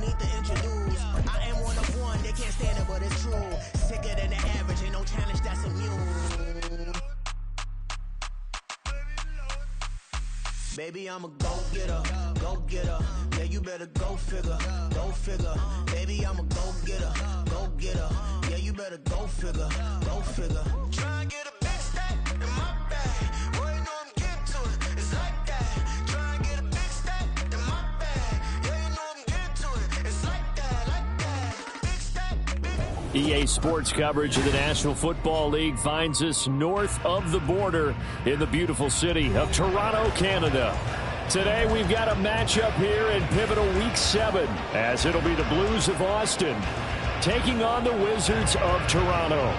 need to introduce. I am one of one, they can't stand it, but it's true. Sicker than the average, ain't no challenge that's immune. Baby, I'm a go-getter, go-getter. Yeah, you better go figure, go figure. Baby, I'm a go-getter, go-getter. Yeah, you better go figure, go figure. Try and get a big stack in my bag. Boy, you know I'm getting to it, it's like that. Try and get a big stack in my bag. Yeah, you know I'm getting to it, it's like that, Big stack, big. EA Sports coverage of the National Football League finds us north of the border in the beautiful city of Toronto, Canada. Today we've got a matchup here in pivotal Week 7, as it'll be the Blues of Austin taking on the Wizards of Toronto.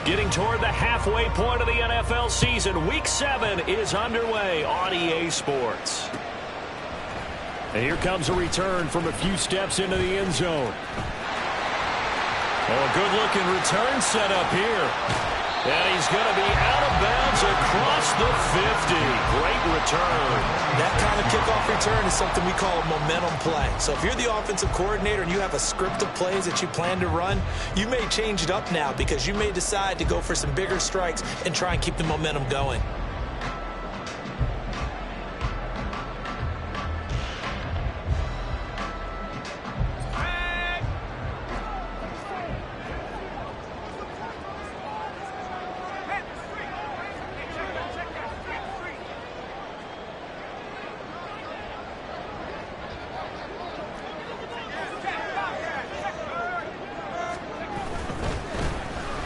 Getting toward the halfway point of the NFL season, Week 7 is underway on EA Sports. And here comes a return from a few steps into the end zone. Oh, a good-looking return set up here. And he's going to be out of bounds across the 50. Great return. That kind of kickoff return is something we call a momentum play. So if you're the offensive coordinator and you have a script of plays that you plan to run, you may change it up now because you may decide to go for some bigger strikes and try and keep the momentum going.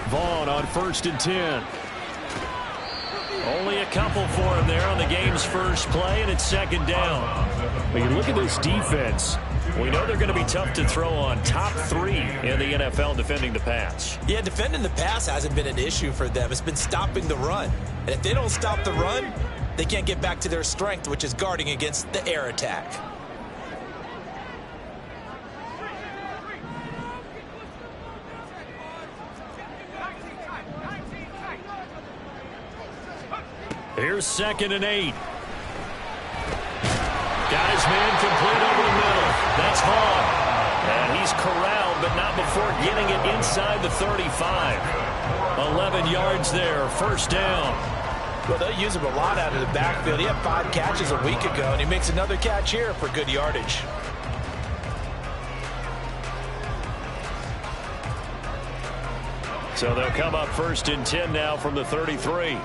Vaughn on 1st and 10. Only a couple for him there on the game's first play, and it's 2nd down. But you look at this defense. We know they're going to be tough to throw on. Top 3 in the NFL defending the pass. Yeah, defending the pass hasn't been an issue for them. It's been stopping the run. And if they don't stop the run, they can't get back to their strength, which is guarding against the air attack. Here's 2nd and 8. Got his man complete over the middle. That's Hall. And he's corralled, but not before getting it inside the 35. 11 yards there, 1st down. Well, they'll use him a lot out of the backfield. He had 5 catches a week ago, and he makes another catch here for good yardage. So they'll come up 1st and 10 now from the 33.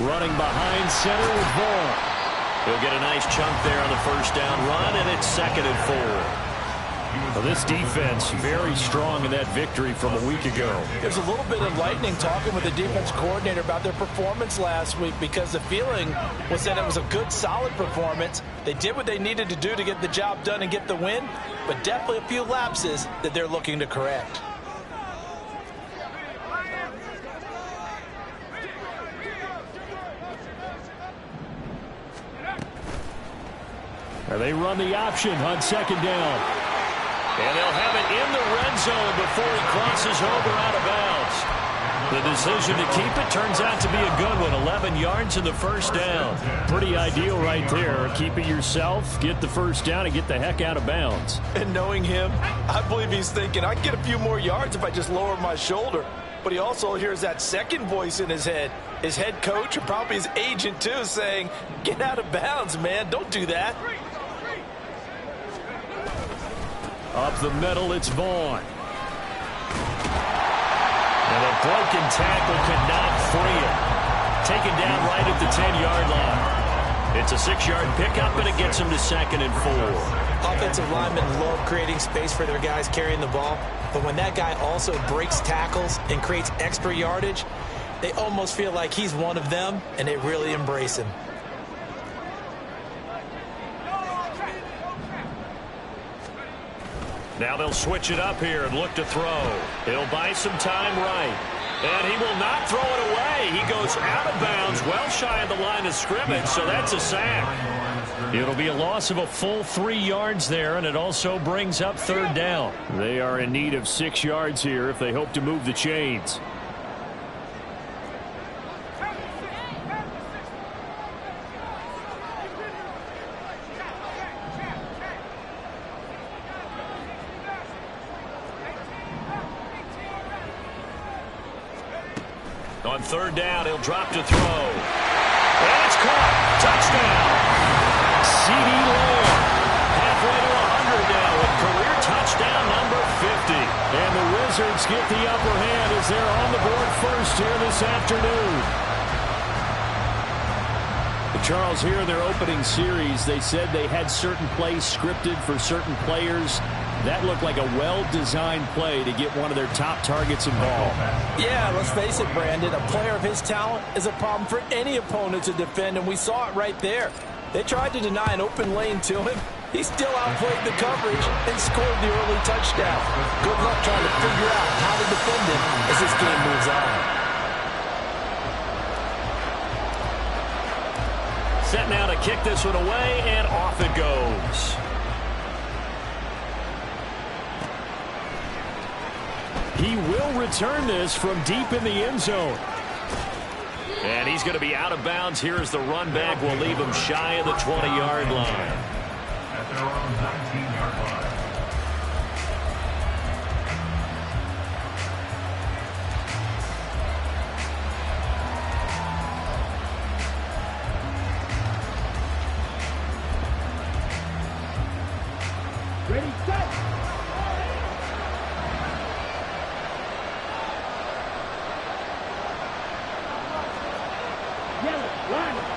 Running behind center with Vaughn. He'll get a nice chunk there on the 1st down run, and it's 2nd and 4. Well, this defense very strong in that victory from a week ago. There's a little bit of lightning talking with the defense coordinator about their performance last week because the feeling was that it was a good, solid performance. They did what they needed to do to get the job done and get the win, but definitely a few lapses that they're looking to correct. They run the option on 2nd down. And they'll have it in the red zone before he crosses over out of bounds. The decision to keep it turns out to be a good one. 11 yards in the 1st down. Pretty ideal right there. Keep it yourself, get the 1st down, and get the heck out of bounds. And knowing him, I believe he's thinking, I can get a few more yards if I just lower my shoulder. But he also hears that second voice in his head. His head coach, and probably his agent too, saying, get out of bounds, man. Don't do that. Up the middle, it's Vaughn. And a broken tackle cannot free him. Taken down right at the 10-yard line. It's a 6-yard pickup, and it gets him to 2nd and 4. Offensive linemen love creating space for their guys carrying the ball. But when that guy also breaks tackles and creates extra yardage, they almost feel like he's one of them, and they really embrace him. Now they'll switch it up here and look to throw. He'll buy some time right. And he will not throw it away. He goes out of bounds, well shy of the line of scrimmage, so that's a sack. It'll be a loss of a full 3 yards there, and it also brings up third down. They are in need of 6 yards here if they hope to move the chains. On third down, he'll drop to throw. And it's caught. Touchdown. CeeDee Lamb. Halfway to 100 now with career touchdown number 50. And the Wizards get the upper hand as they're on the board first here this afternoon. Charles, here in their opening series, they said they had certain plays scripted for certain players. That looked like a well-designed play to get one of their top targets involved. Yeah, let's face it, Brandon. A player of his talent is a problem for any opponent to defend, and we saw it right there. They tried to deny an open lane to him. He still outplayed the coverage and scored the early touchdown. Good luck trying to figure out how to defend him as this game moves on. Set now to kick this one away, and off it goes. He will return this from deep in the end zone. And he's going to be out of bounds here as the run back will leave him shy of the 20-yard line. At their own 19-yard line. Ready, set! Yellow, line it!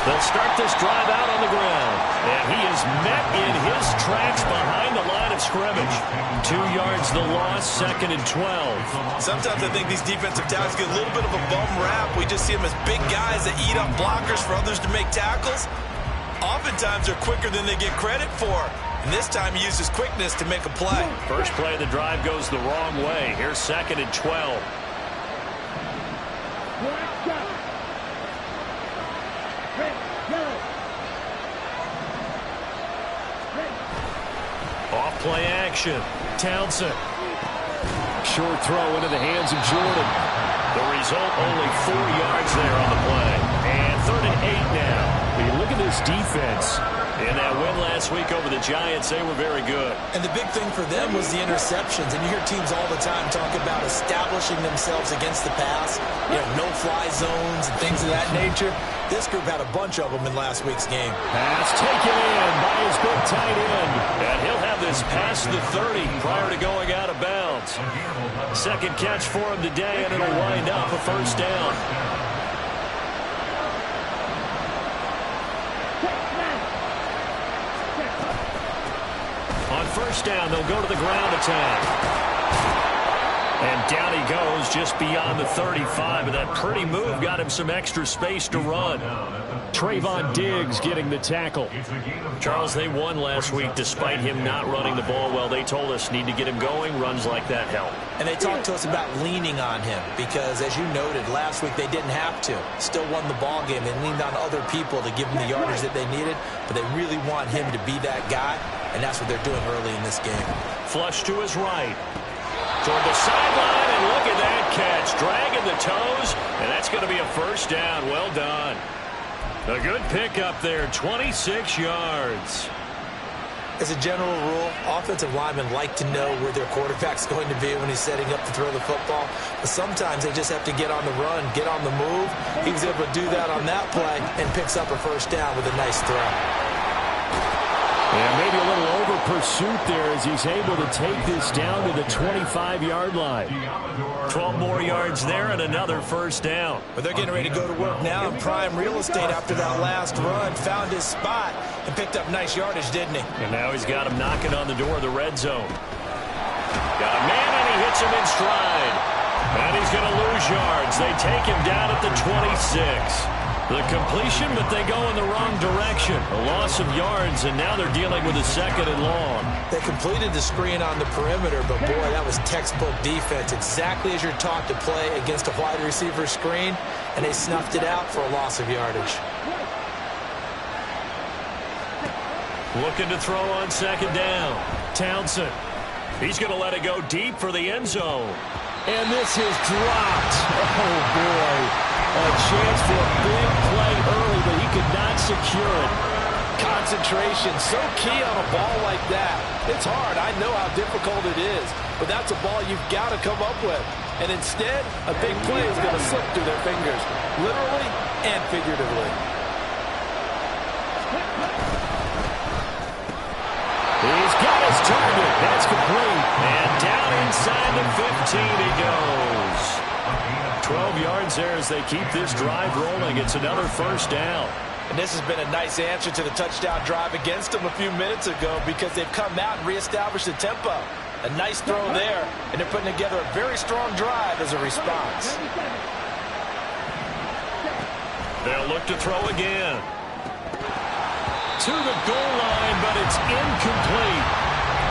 They'll start this drive out on the ground. And he is met in his tracks behind the line of scrimmage. 2 yards the loss, 2nd and 12. Sometimes I think these defensive tackles get a little bit of a bum rap. We just see them as big guys that eat up blockers for others to make tackles. Oftentimes they're quicker than they get credit for. And this time he uses quickness to make a play. First play of the drive goes the wrong way. Here's 2nd and 12. Black shot! Red, yellow! Off play action. Townsend. Short throw into the hands of Jordan. The result, only 4 yards there on the play. And 3rd and 8 now. When you look at this defense, in that win last week over the Giants, they were very good. And the big thing for them was the interceptions. And you hear teams all the time talk about establishing themselves against the pass, no-fly zones and things of that nature. This group had a bunch of them in last week's game. Pass taken in by his big tight end. And he'll have this past the 30 prior to going out of bounds. Second catch for him today, and it'll wind up a first down. On first down, they'll go to the ground attack. And down he goes just beyond the 35. And that pretty move got him some extra space to run. Trayvon Diggs getting the tackle. Charles, they won last week despite him not running the ball well. They told us need to get him going. Runs like that help. And they talked to us about leaning on him because, as you noted, last week they didn't have to. Still won the ball game. They leaned on other people to give them the yardage that they needed. But they really want him to be that guy. And that's what they're doing early in this game. Flush to his right. Toward the sideline, and look at that catch. Dragging the toes, and that's going to be a first down. Well done. A good pickup there, 26 yards. As a general rule, offensive linemen like to know where their quarterback's going to be when he's setting up to throw the football. But sometimes they just have to get on the run, get on the move. He was able to do that on that play and picks up a first down with a nice throw. And maybe a little over pursuit there as he's able to take this down to the 25-yard line. 12 more yards there and another first down. But they're getting ready to go to work now in prime real estate after that last run. Found his spot and picked up nice yardage, didn't he? And now he's got him knocking on the door of the red zone. Got a man, and he hits him in stride. And he's going to lose yards. They take him down at the 26. The completion, but they go in the wrong direction. completion, a loss of yards, and now they're dealing with a 2nd and long. They completed the screen on the perimeter, but boy, that was textbook defense, exactly as you're taught to play against a wide receiver screen, and they snuffed it out for a loss of yardage. Looking to throw on 2nd down. Townsend. He's going to let it go deep for the end zone. And this is dropped. Oh, boy. A chance for a big play early, but he could not secure it. Concentration, so key on a ball like that. It's hard. I know how difficult it is, but that's a ball you've got to come up with. And instead, a big play is going to slip through their fingers, literally and figuratively. He's got his target. That's complete. And down inside the 15 he goes. 12 yards there as they keep this drive rolling. It's another 1st down. And this has been a nice answer to the touchdown drive against them a few minutes ago because they've come out and reestablished the tempo. A nice throw there, and they're putting together a very strong drive as a response. They'll look to throw again. To the goal line, but it's incomplete.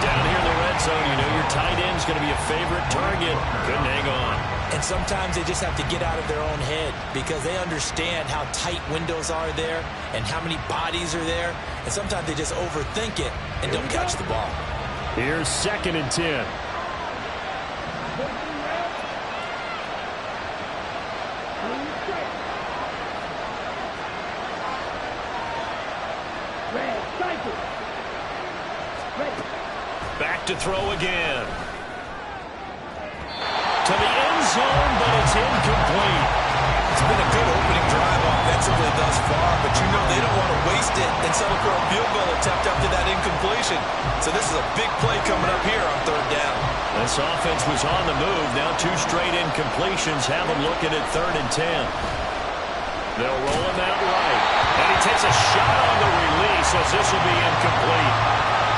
Down here in the red zone, you know your tight end's going to be a favorite target. Couldn't hang on. And sometimes they just have to get out of their own head because they understand how tight windows are there and how many bodies are there. And sometimes they just overthink it and don't catch the ball. Here's 2nd and 10. Back to throw again. To the end zone, but it's incomplete. It's been a good opening drive offensively thus far, but you know they don't want to waste it and settle for a field goal attempt after that incompletion. So this is a big play coming up here on 3rd down. This offense was on the move. Now 2 straight incompletions have them looking at 3rd and 10. They'll roll him out right. And he takes a shot on the release as this will be incomplete.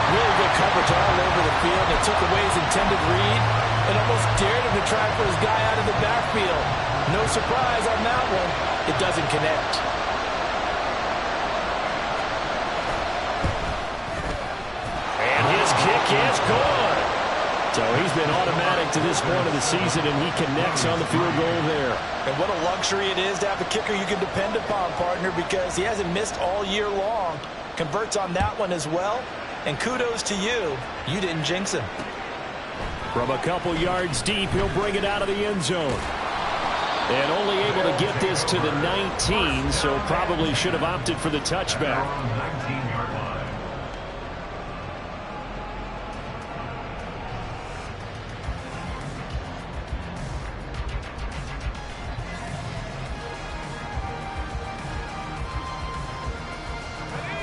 Really good coverage all over the field. They took away his intended read and almost dared him to try for his guy out of the backfield. No surprise on that one. It doesn't connect. And his kick is good. So he's been automatic to this point of the season, and he connects on the field goal there. And what a luxury it is to have a kicker you can depend upon, partner, because he hasn't missed all year long. Converts on that one as well. And kudos to you. You didn't jinx him. From a couple yards deep, he'll bring it out of the end zone. And only able to get this to the 19, so probably should have opted for the touchback. 19-yard line.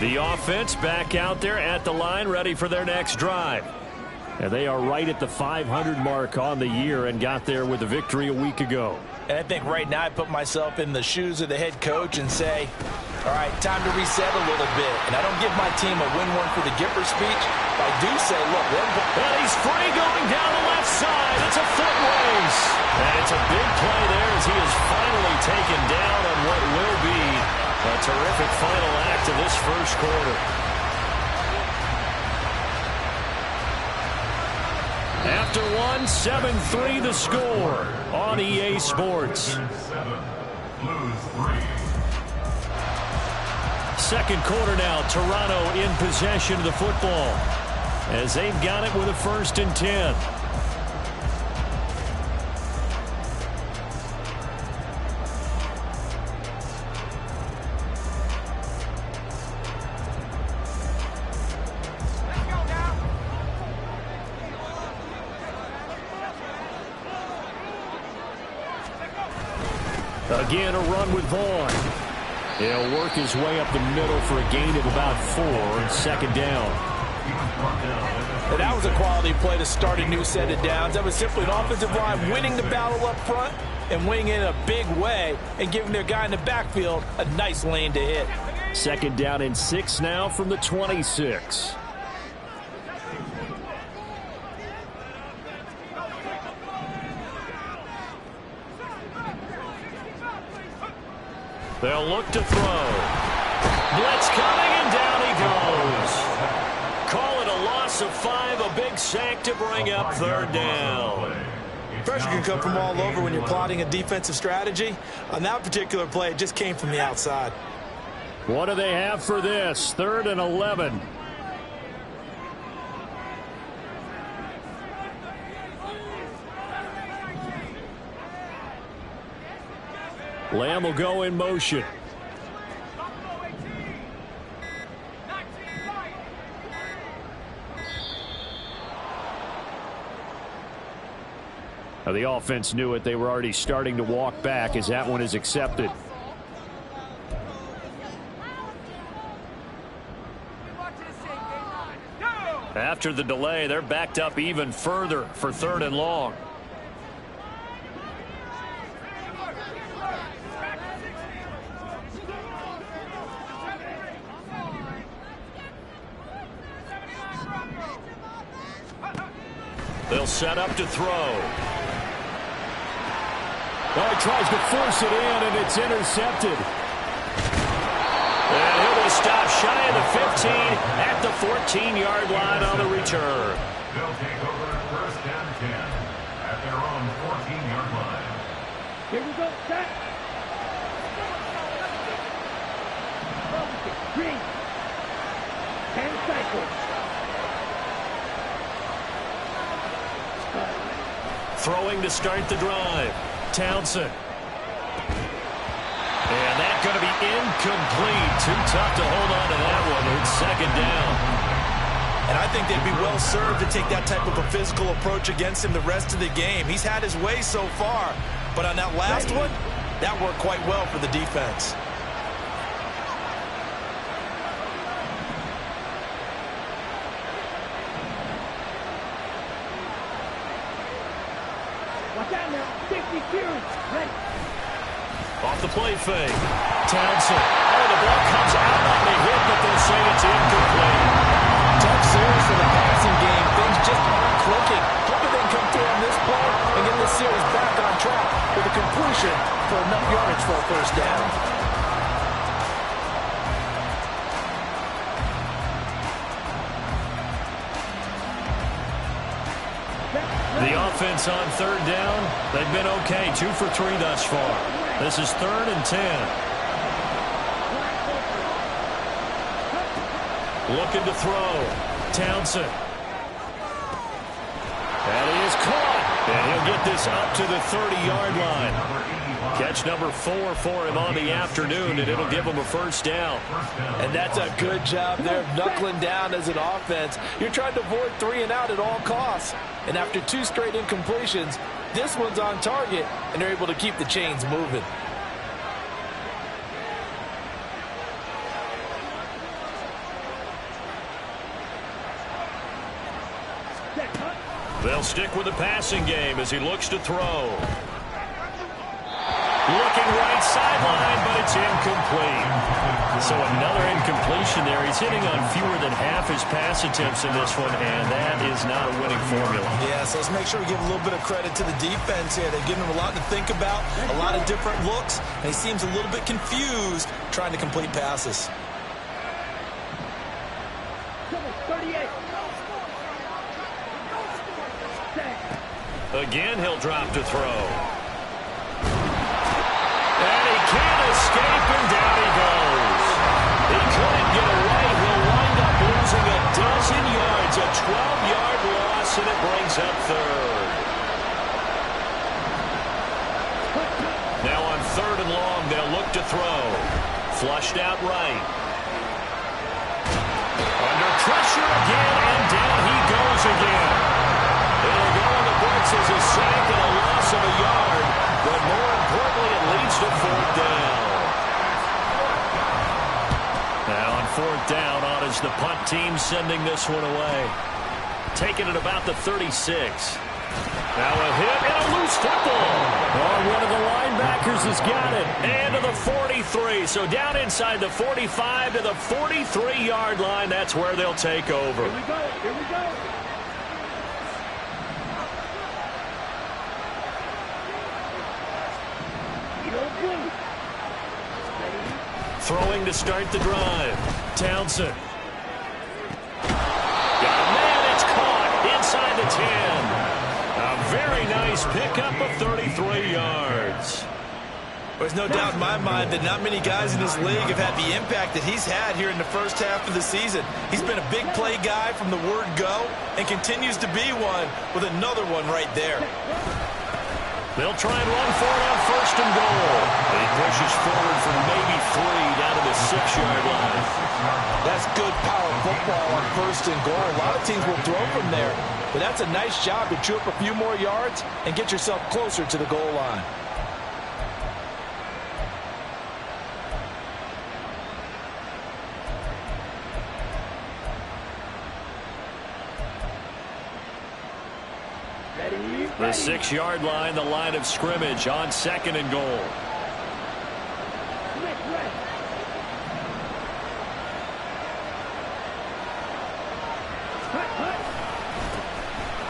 The offense back out there at the line, ready for their next drive. And they are right at the 500 mark on the year and got there with a victory a week ago. And I think right now I put myself in the shoes of the head coach and say, all right, time to reset a little bit. And I don't give my team a win one for the Gipper speech, but I do say, look, and he's free going down the left side. It's a foot race. And it's a big play there as he is finally taken down on what will be a terrific final act of this first quarter. After one, 7-3 the score on EA Sports. 7, Blues 3. Second quarter now, Toronto in possession of the football as they've got it with a 1st and 10. Again, a run with Vaughn. He'll work his way up the middle for a gain of about 4 and 2nd down. And that was a quality play to start a new set of downs. That was simply an offensive line winning the battle up front and winning it in a big way and giving their guy in the backfield a nice lane to hit. 2nd down and 6 now from the 26. They'll look to throw. Blitz coming, and of 5, a big sack to bring up third down. Pressure can come from all over when you're plotting a defensive strategy. On that particular play, it just came from the outside. What do they have for this? 3rd and 11. Lamb will go in motion. Now the offense knew it. They were already starting to walk back as that one is accepted. After the delay, they're backed up even further for 3rd and long. They'll set up to throw. Oh, he tries to force it in, and it's intercepted. And he'll be stopped shy of the 15 at the 14-yard line on the return. They'll take over 1st and 10 at their own 14-yard line. Here we go, set. Green. 10 cycles. Throwing to start the drive. Townsend. And that's going to be incomplete. Too tough to hold on to that one. It's 2nd down. And I think they'd be well served to take that type of a physical approach against him the rest of the game. He's had his way so far, but on that last one, that worked quite well for the defense. Watch out now. 50 carries. Ready. Off the play fake. Townsend. Oh, the ball comes out on the hit, but they'll say it's incomplete. Tough series for the passing game. Things just aren't clicking. Hoping they can come through on this play and get this series back on track with a completion for enough yardage for a 1st down. The offense on 3rd down, they've been okay. 2 for 3 thus far. This is 3rd and 10. Looking to throw. Townsend. And he is caught. And he'll get this up to the 30-yard line. Catch number 4 for him on the afternoon, and it'll give him a 1st down. And that's a good job there of knuckling down as an offense. You're trying to avoid 3 and out at all costs. And after 2 straight incompletions, this one's on target, and they're able to keep the chains moving. They'll stick with the passing game as he looks to throw. Looking right sideline, but it's incomplete. So another incompletion there. He's hitting on fewer than half his pass attempts in this one, and that is not a winning formula. Yeah, so let's make sure we give a little bit of credit to the defense here. They've given him a lot to think about, a lot of different looks, and he seems a little bit confused trying to complete passes. 38. Again, he'll drop to throw. And he can't escape, and down he goes. He couldn't get away. He'll wind up losing a dozen yards, a 12-yard loss, and it brings up 3rd. Now on 3rd and long, they'll look to throw. Flushed out right. Under pressure again, and down he goes again. It'll go on the books as a sack and a loss of a yard, but more importantly, it leads to 4th down. Now on 4th down, on is the punt team sending this one away. Taking it about the 36. Now a hit and a loose football. Oh, one of the linebackers has got it. And to the 43. So down inside the 45 to the 43-yard line. That's where they'll take over. Here we go. Here we go. Throwing to start the drive. Townsend. Got a man at very nice pickup of 33 yards. There's no doubt in my mind that not many guys in this league have had the impact that he's had here in the first half of the season. He's been a big play guy from the word go and continues to be one with another one right there. They'll try and run for it on first and goal. He pushes forward for maybe 3 down to the 6-yard line. That's good power football on first and goal. A lot of teams will throw from there, but that's a nice job to chew up a few more yards and get yourself closer to the goal line. The 6-yard line, the line of scrimmage on second and goal.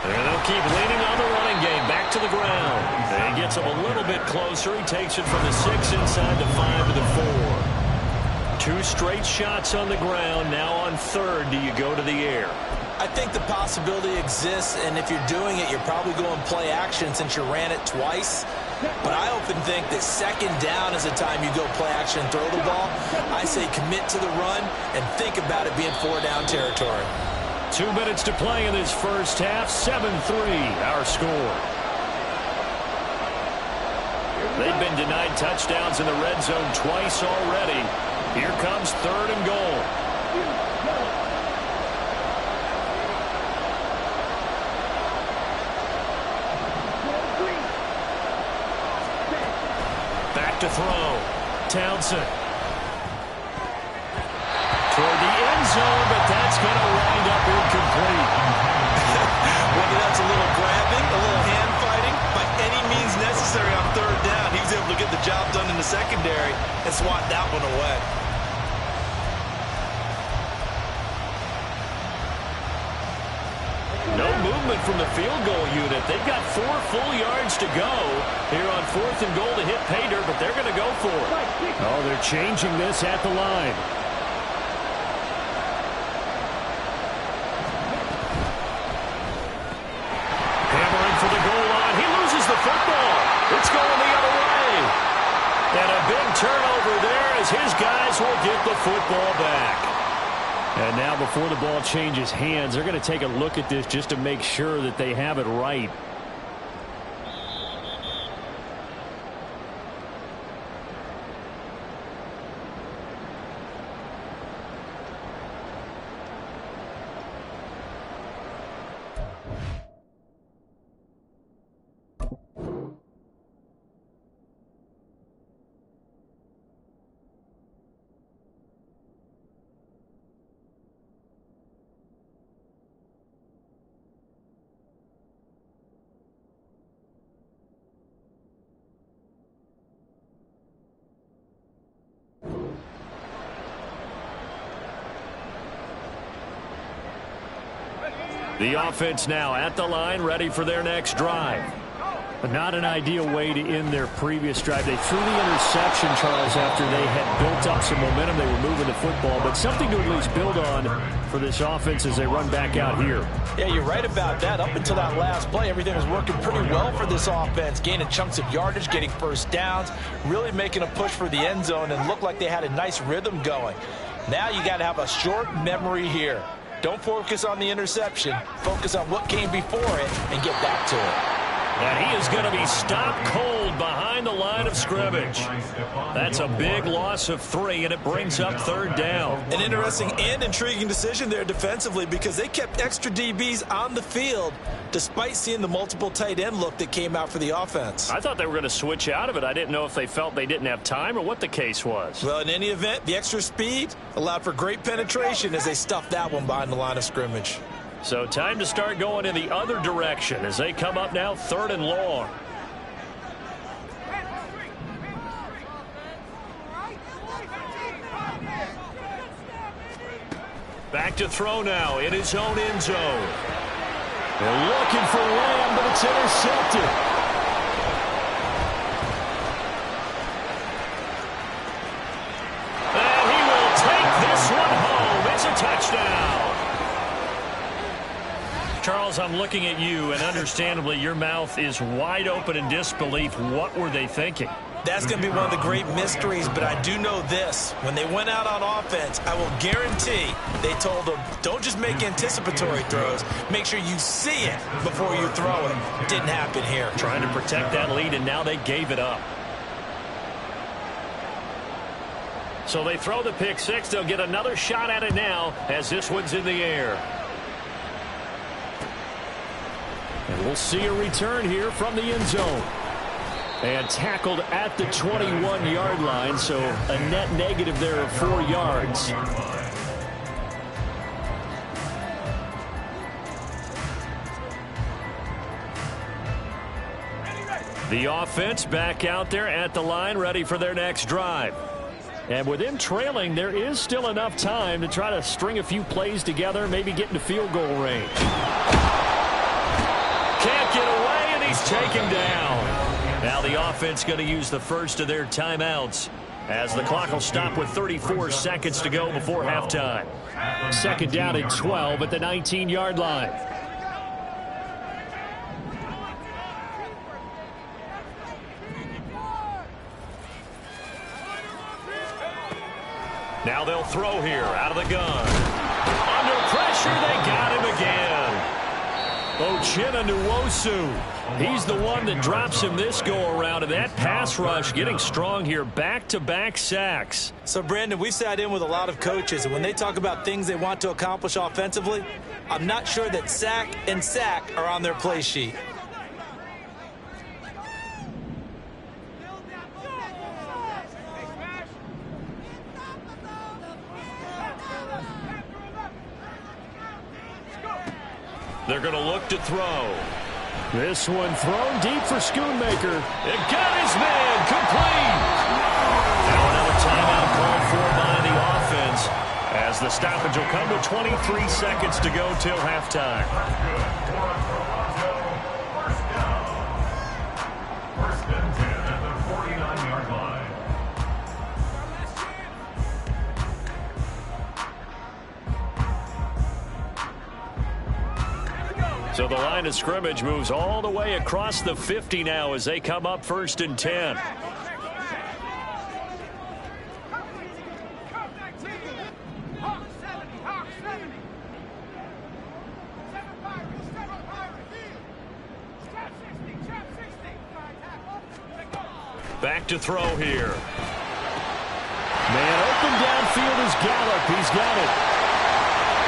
And they'll keep leaning on the running game. Back to the ground. And he gets him a little bit closer. He takes it from the 6 inside the 5 to the 4. 2 straight shots on the ground. Now on third, do you go to the air? I think the possibility exists, and if you're doing it, you're probably going play action since you ran it twice. But I often think that second down is the time you go play action and throw the ball. I say commit to the run and think about it being 4-down territory. 2 minutes to play in this first half. 7-3 our score. They've been denied touchdowns in the red zone twice already. Here comes third and goal. To throw. Townsend. Toward the end zone, but that's going to wind up incomplete. Whether that's a little grabbing, a little hand fighting, by any means necessary on third down, he was able to get the job done in the secondary and swat that one away. No movement from the field goal unit. They've got 4 full yards to go here on fourth and goal to hit pay dirt, but they're going to go for it. Oh, they're changing this at the line. Hammering for the goal line. He loses the football. It's going the other way. And a big turnover there as his guys will get the football back. And now before the ball changes hands, they're going to take a look at this just to make sure that they have it right. The offense now at the line, ready for their next drive. But not an ideal way to end their previous drive. They threw the interception, Charles, after they had built up some momentum. They were moving the football, but something to at least build on for this offense as they run back out here. Yeah, you're right about that. Up until that last play, everything was working pretty well for this offense, gaining chunks of yardage, getting first downs, really making a push for the end zone, and looked like they had a nice rhythm going. Now you got to have a short memory here. Don't focus on the interception. Focus on what came before it and get back to it. And he is going to be stopped cold behind the line of scrimmage. That's a big loss of 3, and it brings up third down. An interesting and intriguing decision there defensively because they kept extra DBs on the field despite seeing the multiple tight end look that came out for the offense. I thought they were going to switch out of it. I didn't know if they felt they didn't have time or what the case was. Well, in any event, the extra speed allowed for great penetration as they stuffed that one behind the line of scrimmage. So time to start going in the other direction as they come up now third and long. Back to throw now in his own end zone. They're looking for Lamb, but it's intercepted. And he will take this one home. It's a touchdown. Charles, I'm looking at you, and understandably, your mouth is wide open in disbelief. What were they thinking? That's going to be one of the great mysteries, but I do know this. When they went out on offense, I will guarantee they told them, don't just make anticipatory throws. Make sure you see it before you throw it. Didn't happen here. Trying to protect that lead, and now they gave it up. So they throw the pick six. They'll get another shot at it now as this one's in the air. And we'll see a return here from the end zone. And tackled at the 21-yard line, so a net negative there of 4 yards. The offense back out there at the line, ready for their next drive. And with them trailing, there is still enough time to try to string a few plays together, maybe get into field goal range. Can't get away, and he's taken down. Now the offense going to use the first of their timeouts as the clock will stop with 34 seconds to go before halftime. Second down and 12 at the 19-yard line. Now they'll throw here out of the gun. Under pressure, they got him again. Uchenna Nwosu. He's the one that drops him this go-around, and that pass rush getting strong here. Back-to-back sacks. So, Brandon, we sat in with a lot of coaches, and when they talk about things they want to accomplish offensively, I'm not sure that sack and sack are on their play sheet. They're going to look to throw. This one thrown deep for Schoonmaker. It got his man complete. Now another timeout called for by the offense as the stoppage will come with 23 seconds to go till halftime. First and 10 at the 49-yard line. So the line of scrimmage moves all the way across the 50 now as they come up first and 10. Back to throw here. Man open downfield is Gallup. He's got it.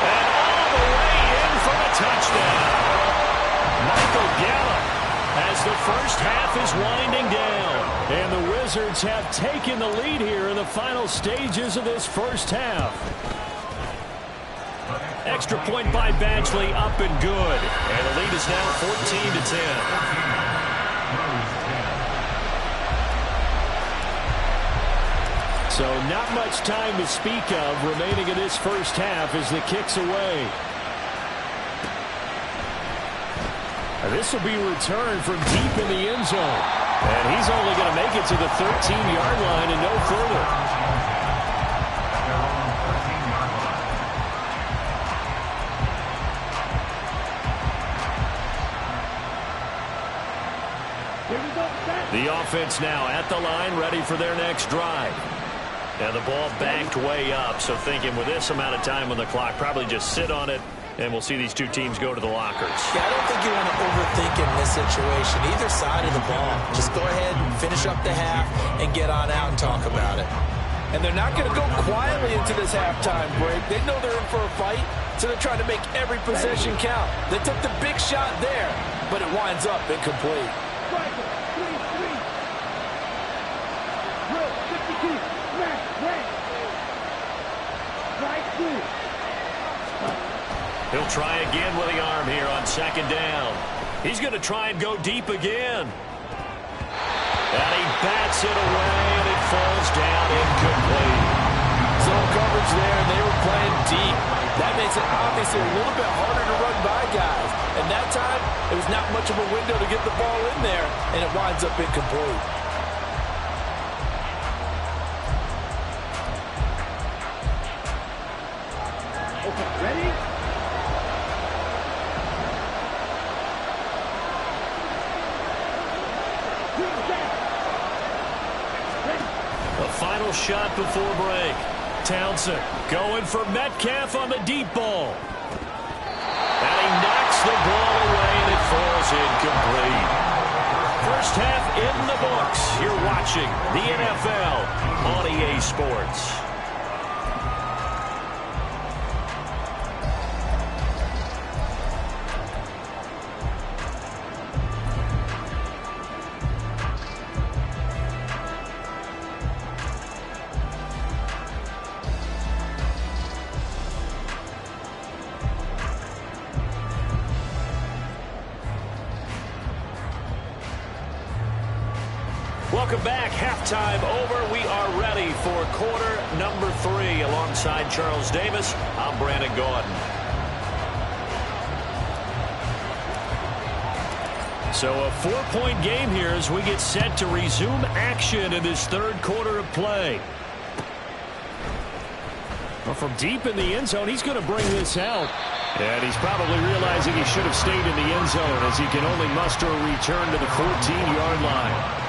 And all the way in for a touchdown. Michael Gallup as the first half is winding down. And the Wizards have taken the lead here in the final stages of this first half. Extra point by Badgley up and good. And the lead is now 14-10. So not much time to speak of remaining in this first half as the kick's away. This will be returned from deep in the end zone. And he's only going to make it to the 13-yard line and no further. The offense now at the line, ready for their next drive. And the ball banked way up, so thinking with this amount of time on the clock, probably just sit on it, and we'll see these two teams go to the lockers. Yeah, I don't think you want to overthink in this situation, either side of the ball. Just go ahead and finish up the half and get on out and talk about it. And they're not going to go quietly into this halftime break. They know they're in for a fight, so they're trying to make every possession count. They took the big shot there, but it winds up incomplete. He'll try again with the arm here on second down. He's going to try and go deep again. And he bats it away, and it falls down incomplete. Zone coverage there, and they were playing deep. That makes it obviously a little bit harder to run by guys. And that time, it was not much of a window to get the ball in there, and it winds up incomplete. Okay, ready? shot before break. Townsend going for Metcalf on the deep ball. And he knocks the ball away, and it falls incomplete. First half in the books. You're watching the NFL on EA Sports. Welcome back. Halftime over. We are ready for quarter number 3. Alongside Charles Davis, I'm Brandon Gaudin. So a 4-point game here as we get set to resume action in this third quarter of play. Well, from deep in the end zone, he's going to bring this out. And he's probably realizing he should have stayed in the end zone as he can only muster a return to the 14-yard line.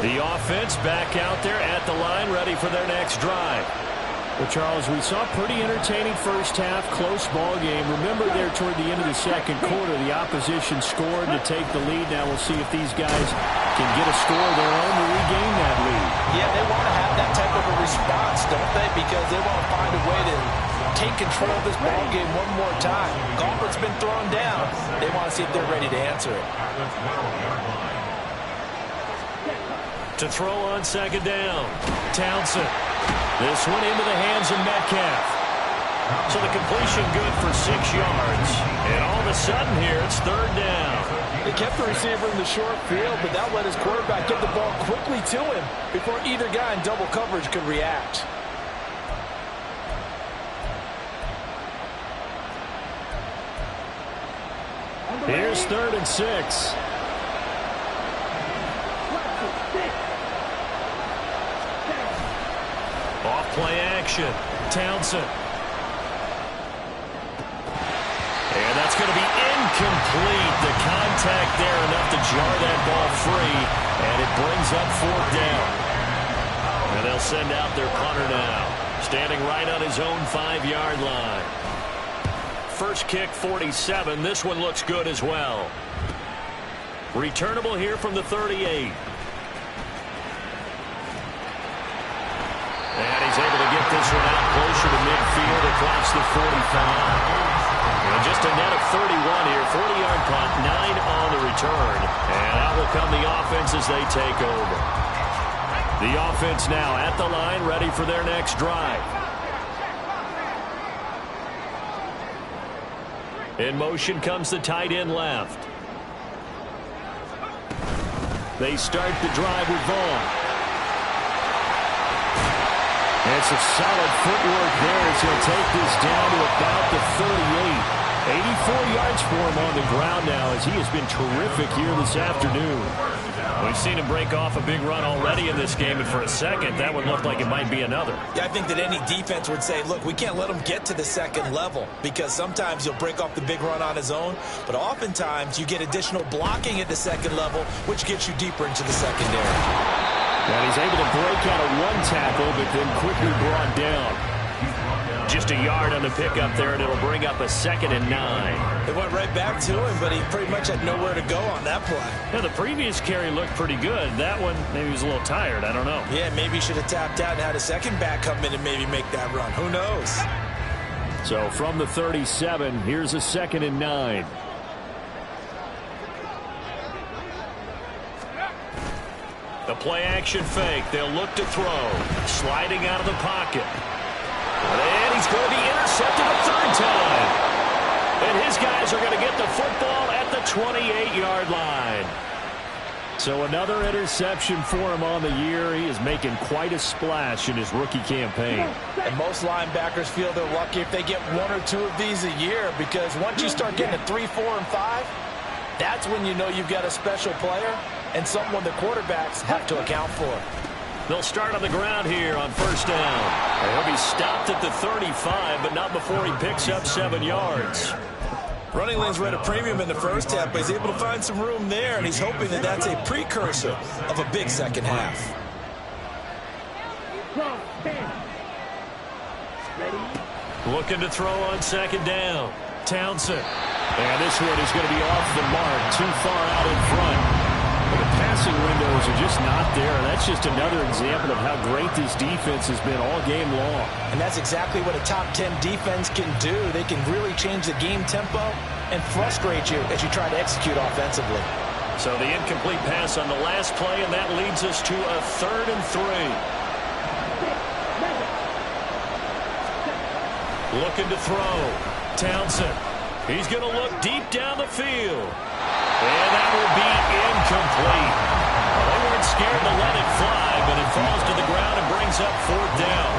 The offense back out there at the line, ready for their next drive. Well, Charles, we saw a pretty entertaining first half, close ball game. Remember there toward the end of the second quarter, the opposition scored to take the lead. Now we'll see if these guys can get a score of their own to regain that lead. Yeah, they want to have that type of a response, don't they? Because they want to find a way to take control of this ball game one more time. Gauntlet's been thrown down. They want to see if they're ready to answer it. To throw on second down. Townsend. This one into the hands of Metcalf. So the completion good for 6 yards. And all of a sudden here, it's third down. They kept the receiver in the short field, but that let his quarterback get the ball quickly to him before either guy in double coverage could react. Here's 3rd and 6. Off play action. Townsend. And that's going to be incomplete. The contact there enough to jar that ball free. And it brings up 4th down. And they'll send out their punter now. Standing right on his own 5-yard line. First kick 47. This one looks good as well. Returnable here from the 38. And he's able to get this one out closer to midfield across the 45. And just a net of 31 here. 40-yard punt, 9 on the return. And out will come the offense as they take over. The offense now at the line, ready for their next drive. In motion comes the tight end left. They start the drive with Vaughn. And some solid footwork there as he'll take this down to about the 38. 84 yards for him on the ground now as he has been terrific here this afternoon. We've seen him break off a big run already in this game, and for a second, that one looked like it might be another. Yeah, I think that any defense would say, look, we can't let him get to the second level because sometimes he'll break off the big run on his own, but oftentimes you get additional blocking at the second level, which gets you deeper into the secondary. And he's able to break out of one tackle, but then quickly brought down. Just a yard on the pickup there, and it'll bring up a 2nd and 9. It went right back to him, but he pretty much had nowhere to go on that play. Yeah, the previous carry looked pretty good. That one, maybe he was a little tired. I don't know. Yeah, maybe he should have tapped out and had a second back come in and maybe make that run. Who knows? So from the 37, here's a 2nd and 9. The play action fake. They'll look to throw. Sliding out of the pocket. And he's going to be intercepted a 3rd time. And his guys are going to get the football at the 28-yard line. So another interception for him on the year. He is making quite a splash in his rookie campaign. And most linebackers feel they're lucky if they get 1 or 2 of these a year, because once you start getting to 3, 4, and 5, that's when you know you've got a special player and someone the quarterbacks have to account for. They'll start on the ground here on 1st down. He'll be stopped at the 35, but not before he picks up 7 yards. Running lanes were at a premium in the first half, but he's able to find some room there, and he's hoping that that's a precursor of a big second half. Looking to throw on second down. Townsend. And this one is going to be off the mark, too far out in front. But the passing windows are just not there. That's just another example of how great this defense has been all game long. And that's exactly what a top 10 defense can do. They can really change the game tempo and frustrate you as you try to execute offensively. So the incomplete pass on the last play, and that leads us to a 3rd and 3. Looking to throw. Townsend. He's going to look deep down the field. And that will be incomplete. Well, they weren't scared to let it fly, but it falls to the ground and brings up 4th down.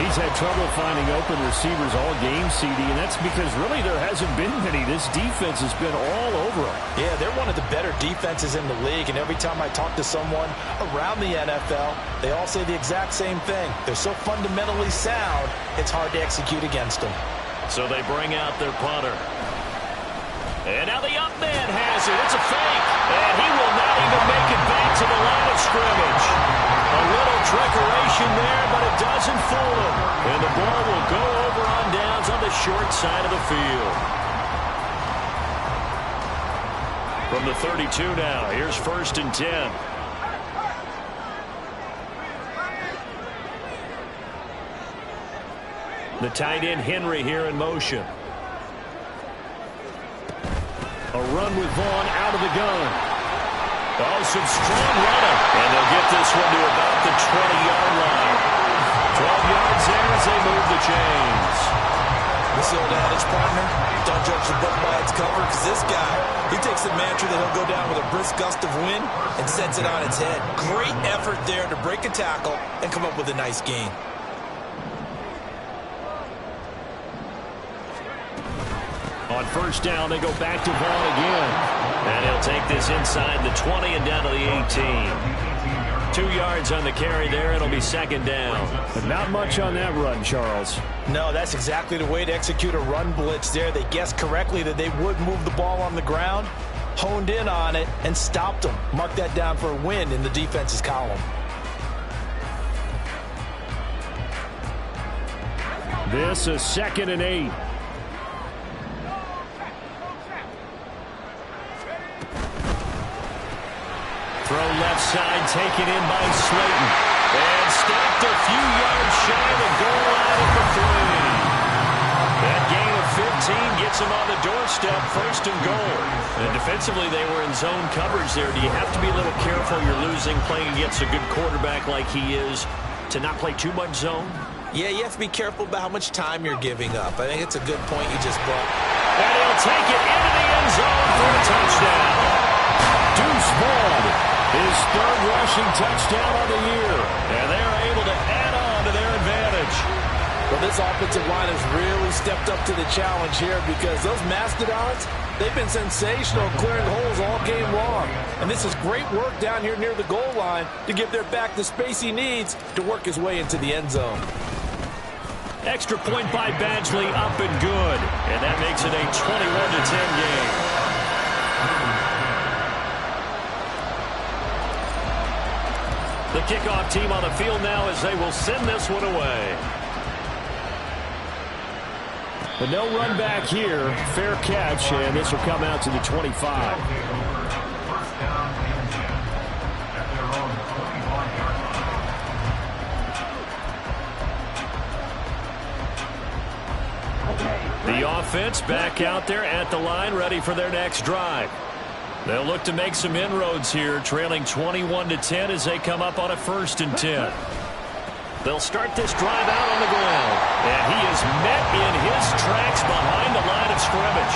He's had trouble finding open receivers all game, CD, and that's because really there hasn't been many. This defense has been all over them. Yeah, they're one of the better defenses in the league, and every time I talk to someone around the NFL, they all say the exact same thing. They're so fundamentally sound, it's hard to execute against them. So they bring out their punter. And now the up man has it. It's a fake. And he will not even make it back to the line of scrimmage. A little trickeration there, but it doesn't fool him. And the ball will go over on downs on the short side of the field. From the 32 now, here's 1st and 10. The tight end Henry here in motion. A run with Vaughn out of the gun. Oh, some strong running. And they'll get this one to about the 20-yard line. 12 yards there as they move the chains. This old adage, partner, don't judge the book by its cover, because this guy, he takes the mantra that he'll go down with a brisk gust of wind and sets it on its head. Great effort there to break a tackle and come up with a nice gain. On 1st down, they go back to Vaughn again. And he'll take this inside the 20 and down to the 18. 2 yards on the carry there. It'll be 2nd down. But not much on that run, Charles. No, that's exactly the way to execute a run blitz there. They guessed correctly that they would move the ball on the ground, honed in on it, and stopped them. Mark that down for a win in the defense's column. This is 2nd and 8. Throw left side, taken in by Slayton. And stopped a few yards shy of the goal line at the 3. That gain of 15 gets him on the doorstep, 1st and goal. And defensively, they were in zone coverage there. Do you have to be a little careful? You're losing, playing against a good quarterback like he is, to not play too much zone? Yeah, you have to be careful about how much time you're giving up. I think it's a good point you just brought. And he'll take it into the end zone for a touchdown. Deuce Vaughn, his 3rd rushing touchdown of the year. And they're able to add on to their advantage. Well, this offensive line has really stepped up to the challenge here, because those Mastodons, they've been sensational clearing holes all game long. And this is great work down here near the goal line to give their back the space he needs to work his way into the end zone. Extra point by Badgley, up and good. And that makes it a 21-10 game. The kickoff team on the field now as they will send this one away. But no run back here. Fair catch, and this will come out to the 25. 1st down and 10 at their own 21-yard line. The offense back out there at the line, ready for their next drive. They'll look to make some inroads here, trailing 21-10 as they come up on a 1st and 10. They'll start this drive out on the ground. And he is met in his tracks behind the line of scrimmage.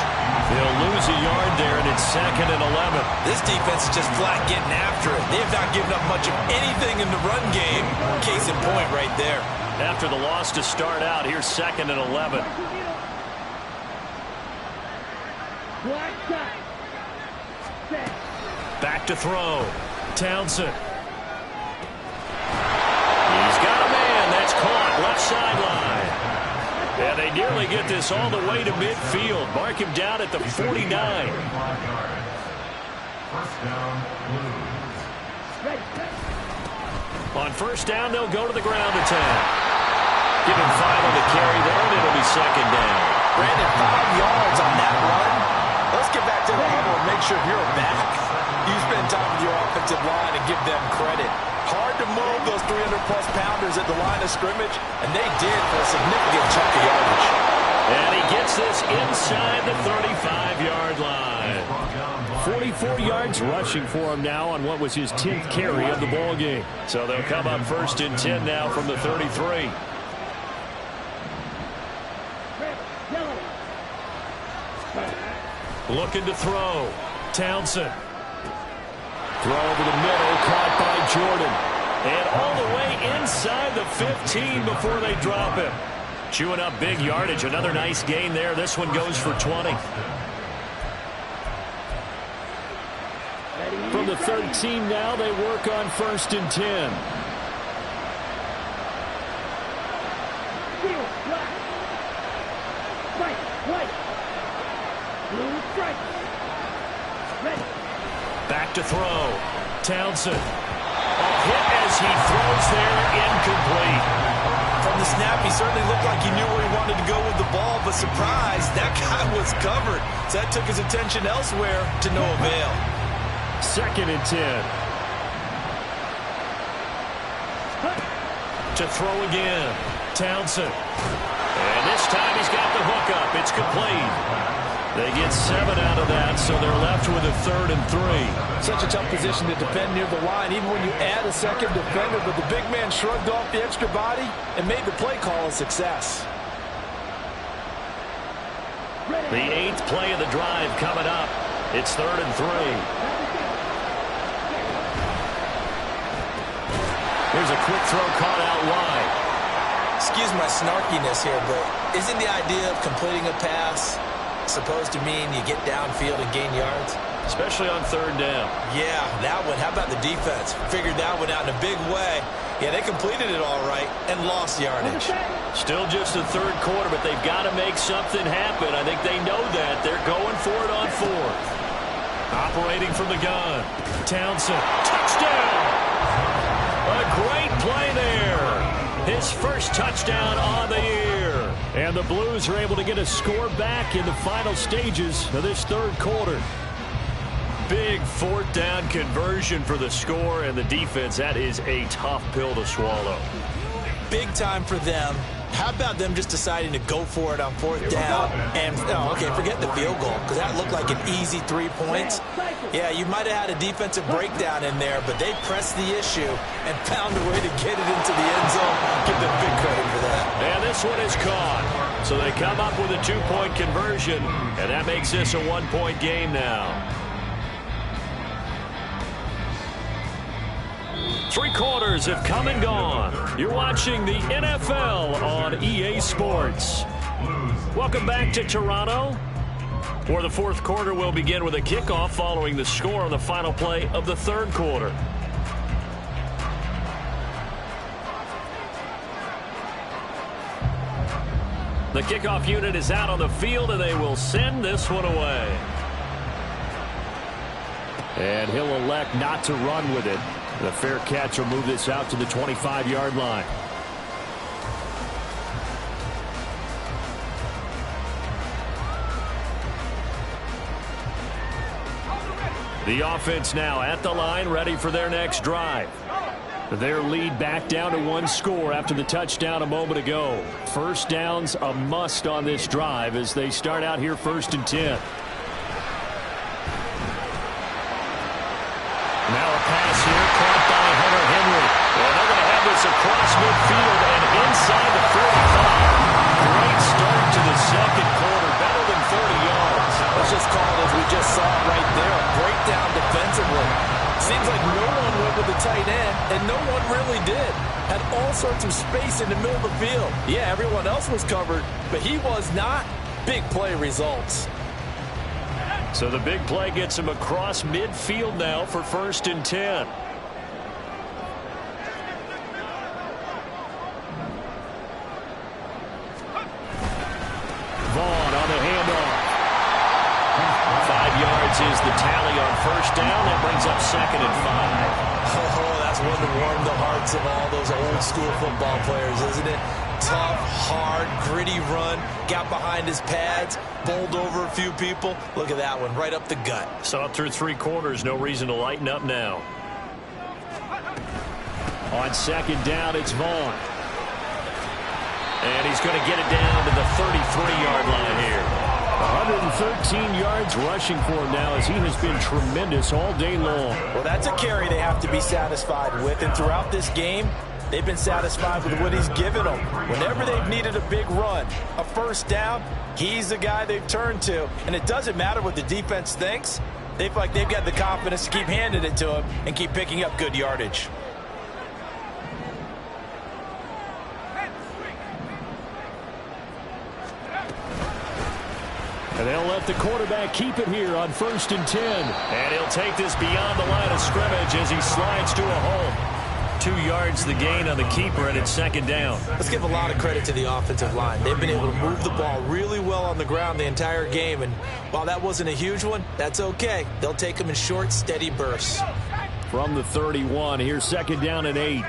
They'll lose a yard there, and it's 2nd and 11. This defense is just flat getting after it. They have not given up much of anything in the run game. Case in point right there. After the loss to start out, here's 2nd and 11. Back to throw. Townsend. He's got a man. That's caught. Left sideline. And they nearly get this all the way to midfield. Mark him down at the 49. First down, Blues. On first down, they'll go to the ground attack. Give him 5 on the carry there, and it'll be second down. Brandon, 5 yards on that run. Let's get back to the huddle and make sure you're back. You spend time with your offensive line and give them credit. Hard to move those 300-plus pounders at the line of scrimmage, and they did for a significant chunk of yardage. And he gets this inside the 35-yard line. 44 yards rushing for him now on what was his 10th carry of the ball game. So they'll come up first and 10 now from the 33. Looking to throw. Townsend. Throw over the middle, caught by Jordan. And all the way inside the 15 before they drop him. Chewing up big yardage. Another nice gain there. This one goes for 20. From the 13 now, they work on first and 10. Back to throw. Townsend. A hit as he throws there, incomplete. From the snap, he certainly looked like he knew where he wanted to go with the ball, but surprise, that guy was covered. So that took his attention elsewhere to no avail. Second and 10. To throw again. Townsend. And this time he's got the hook up. It's complete. They get 7 out of that, so they're left with a 3rd and 3. Such a tough position to defend near the line, even when you add a second defender, but the big man shrugged off the extra body and made the play call a success. The 8th play of the drive coming up. It's 3rd and 3. Here's a quick throw caught out wide. Excuse my snarkiness here, but isn't the idea of completing a pass supposed to mean you get downfield and gain yards? Especially on 3rd down. Yeah, that one. How about the defense? Figured that one out in a big way. Yeah, they completed it all right and lost yardage. Still just the 3rd quarter, but they've got to make something happen. I think they know that. They're going for it on 4th. Operating from the gun. Townsend. Touchdown! A great play there. His first touchdown on the year. And the Blues are able to get a score back in the final stages of this 3rd quarter. Big 4th down conversion for the score, and the defense, that is a tough pill to swallow. Big time for them. How about them just deciding to go for it on 4th down? And, okay, forget the field goal, because that looked like an easy 3 points. Yeah, you might have had a defensive breakdown in there, but they pressed the issue and found a way to get it into the end zone. Give them big credit for that. And this one is caught. So they come up with a 2-point conversion, and that makes this a 1-point game now. 3 quarters have come and gone. You're watching the NFL on EA Sports. Welcome back to Toronto, where the 4th quarter will begin with a kickoff following the score on the final play of the 3rd quarter. The kickoff unit is out on the field, and they will send this one away. And he'll elect not to run with it. The fair catch will move this out to the 25-yard line. The offense now at the line, ready for their next drive. Their lead back down to 1 score after the touchdown a moment ago. First down's a must on this drive as they start out here 1st and 10. Now a pass here, caught by Hunter Henry. And they're going to have this across midfield and inside the 45. Great start to the 2nd quarter, better than 30 yards. Let's just call it as we just saw it right there. A breakdown defensively. Seems like no one went with the tight end, and no one really did. Had all sorts of space in the middle of the field. Yeah, everyone else was covered, but he was not. Big play results. So the big play gets him across midfield now for 1st and 10. up 2nd and 5. Oh, that's one to warm the hearts of all those old school football players, isn't it? Tough, hard, gritty run, got behind his pads, bowled over a few people. Look at that one, right up the gut. Saw it through 3 quarters, no reason to lighten up now. On 2nd down, it's Vaughn. And he's going to get it down to the 33-yard line here. 113 yards rushing for him now as he has been tremendous all day long. Well, that's a carry they have to be satisfied with. And throughout this game, they've been satisfied with what he's given them. Whenever they've needed a big run, a first down, he's the guy they've turned to. And it doesn't matter what the defense thinks. They feel like they've got the confidence to keep handing it to him and keep picking up good yardage. And they'll let the quarterback keep it here on 1st and 10. And he'll take this beyond the line of scrimmage as he slides to a hole. 2 yards the gain on the keeper, and it's 2nd down. Let's give a lot of credit to the offensive line. They've been able to move the ball really well on the ground the entire game. And while that wasn't a huge one, that's okay. They'll take them in short, steady bursts. From the 31, here's 2nd down and 8.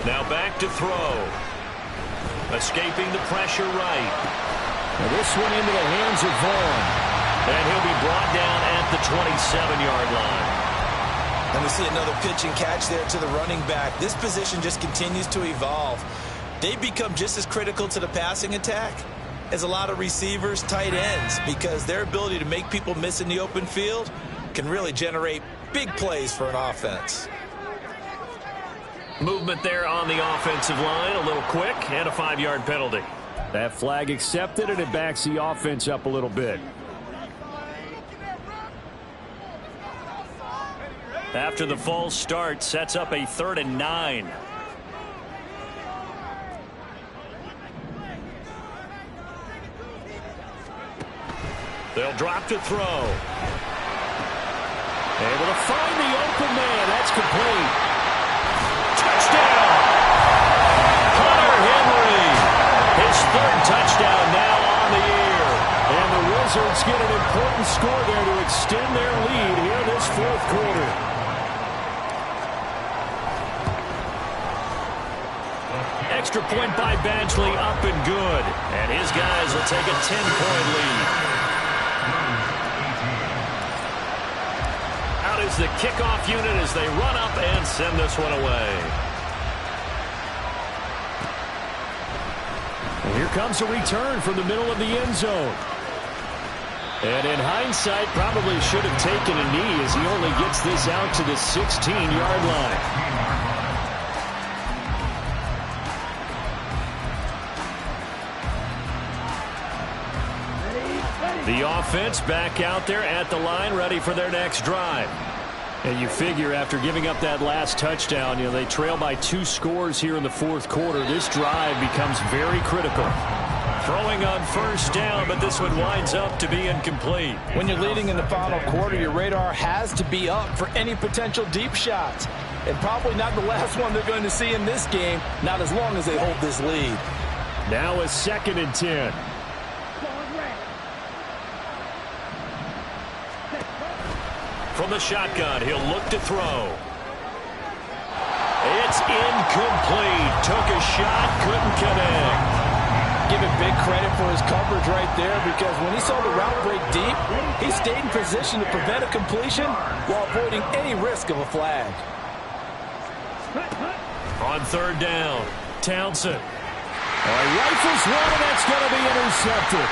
Now back to throw. Escaping the pressure right. Now this one into the hands of Vaughn. And he'll be brought down at the 27-yard line. And we see another pitch and catch there to the running back. This position just continues to evolve. They become just as critical to the passing attack as a lot of receivers, tight ends, because their ability to make people miss in the open field can really generate big plays for an offense. Movement there on the offensive line, a little quick, and a 5-yard penalty. That flag accepted, and it backs the offense up a little bit. After the false start, sets up a 3rd and 9. They'll drop to throw. Able to find the open man. That's complete. Touchdown! Hunter Henry. His 3rd touchdown now on the year. And the Wizards get an important score there to extend their lead here this 4th quarter. Extra point by Badgley, up and good. And his guys will take a 10-point lead. Out is the kickoff unit as they run up and send this one away. And here comes a return from the middle of the end zone. And in hindsight, probably should have taken a knee as he only gets this out to the 16-yard line. The offense back out there at the line, ready for their next drive. And you figure after giving up that last touchdown, they trail by 2 scores here in the 4th quarter. This drive becomes very critical. Throwing on 1st down, but this one winds up to be incomplete. When you're leading in the final quarter, your radar has to be up for any potential deep shots. And probably not the last one they're going to see in this game, not as long as they hold this lead. Now a 2nd and 10. From the shotgun, he'll look to throw. It's incomplete. Took a shot, couldn't connect. Give him big credit for his coverage right there, because when he saw the route break deep, he stayed in position to prevent a completion while avoiding any risk of a flag. On 3rd down, Townsend. Rifles one, and that's going to be intercepted.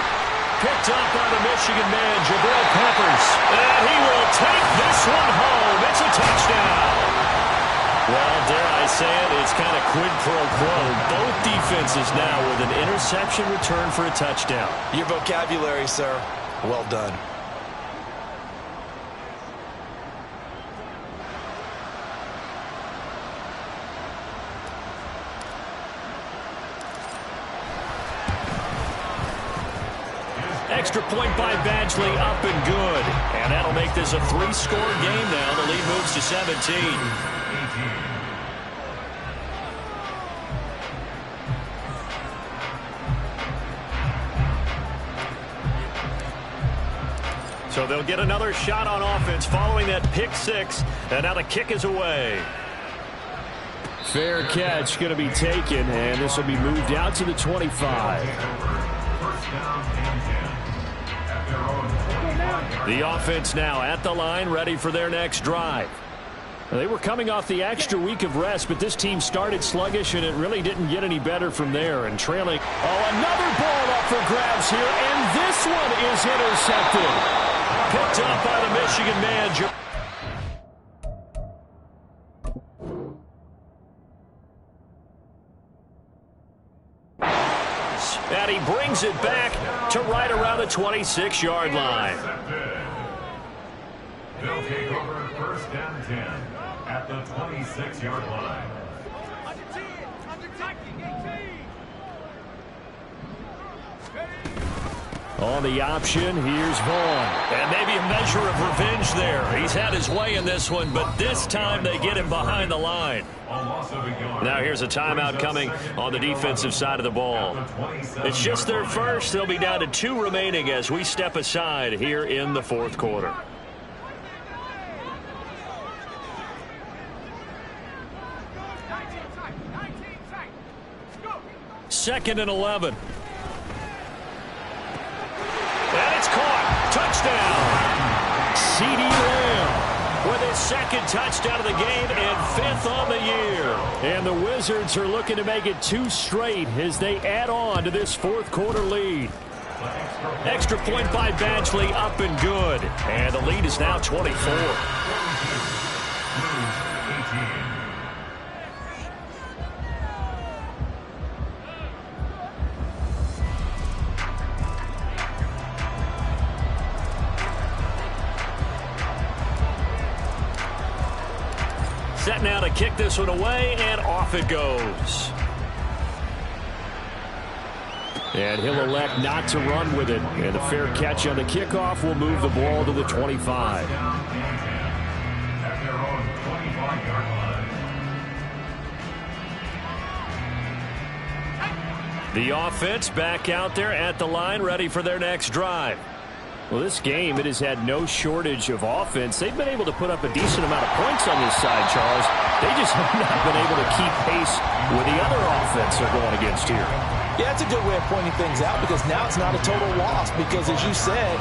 Picked up by the Michigan man, Jabril Peppers. And he will take this one home. It's a touchdown. Well, dare I say it, it's kind of quid pro quo. Both defenses now with an interception return for a touchdown. Your vocabulary, sir. Well done. Extra point by Badgley, up and good. And that'll make this a 3-score game now. The lead moves to 17. So they'll get another shot on offense following that pick 6. And now the kick is away. Fair catch going to be taken, and this will be moved out to the 25. The offense now at the line, ready for their next drive. They were coming off the extra week of rest, but this team started sluggish, and it really didn't get any better from there. And trailing. Oh, another ball up for grabs here, and this one is intercepted. Picked up by the Michigan man. And he brings it back to right around the 26-yard line. They'll take over first and 10 at the 26-yard line. On the option, here's Vaughn. And maybe a measure of revenge there. He's had his way in this one, but this time they get him behind the line. Now here's a timeout coming on the defensive side of the ball. It's just their first. They'll be down to 2 remaining as we step aside here in the fourth quarter. Second and 11. And it's caught. Touchdown. CeeDee Lamb with his second touchdown of the game and 5th on the year. And the Wizards are looking to make it 2 straight as they add on to this fourth quarter lead. Extra point by Badgley, up and good. And the lead is now 24. Set now to kick this one away, and off it goes. And he'll elect not to run with it. And a fair catch on the kickoff will move the ball to the 25. The offense back out there at the line, ready for their next drive. Well, this game, it has had no shortage of offense. They've been able to put up a decent amount of points on this side, Charles. They just have not been able to keep pace with the other offense they're going against here. Yeah, it's a good way of pointing things out because now it's not a total loss because, as you said,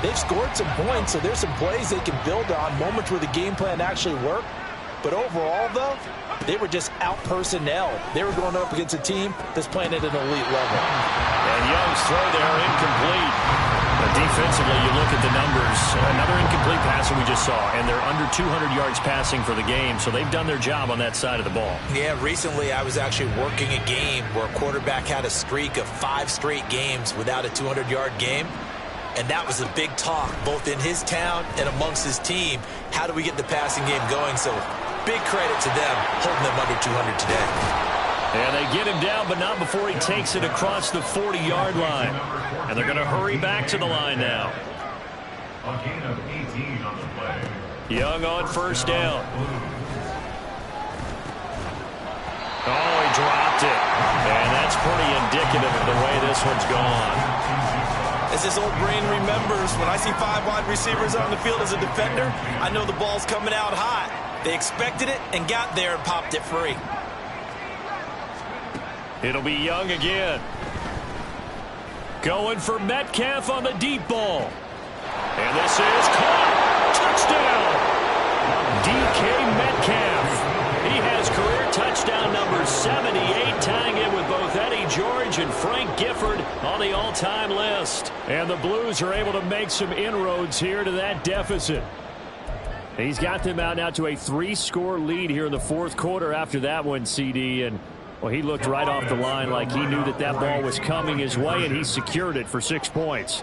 they've scored some points, so there's some plays they can build on, moments where the game plan actually worked. But overall, though, they were just out-personnel. They were going up against a team that's playing at an elite level. And Young's throw there, incomplete. But defensively, you look at the numbers. Another incomplete pass that we just saw, and they're under 200 yards passing for the game, so they've done their job on that side of the ball. Yeah, recently I was actually working a game where a quarterback had a streak of 5 straight games without a 200-yard game, and that was a big talk, both in his town and amongst his team. How do we get the passing game going? So big credit to them holding them under 200 today. And they get him down, but not before he takes it across the 40-yard line. And they're going to hurry back to the line now. A gain of 18 on the play. Young on first down. Oh, he dropped it. And that's pretty indicative of the way this one's gone. As this old brain remembers, when I see 5 wide receivers on the field as a defender, I know the ball's coming out hot. They expected it and got there and popped it free. It'll be Young again. Going for Metcalf on the deep ball. And this is caught. Touchdown. DK Metcalf. He has career touchdown number 78, tying it with both Eddie George and Frank Gifford on the all-time list. And the Blues are able to make some inroads here to that deficit. He's got them out now to a 3-score lead here in the fourth quarter after that one, CD. And well, he looked right off the line like he knew that that ball was coming his way, and he secured it for 6 points.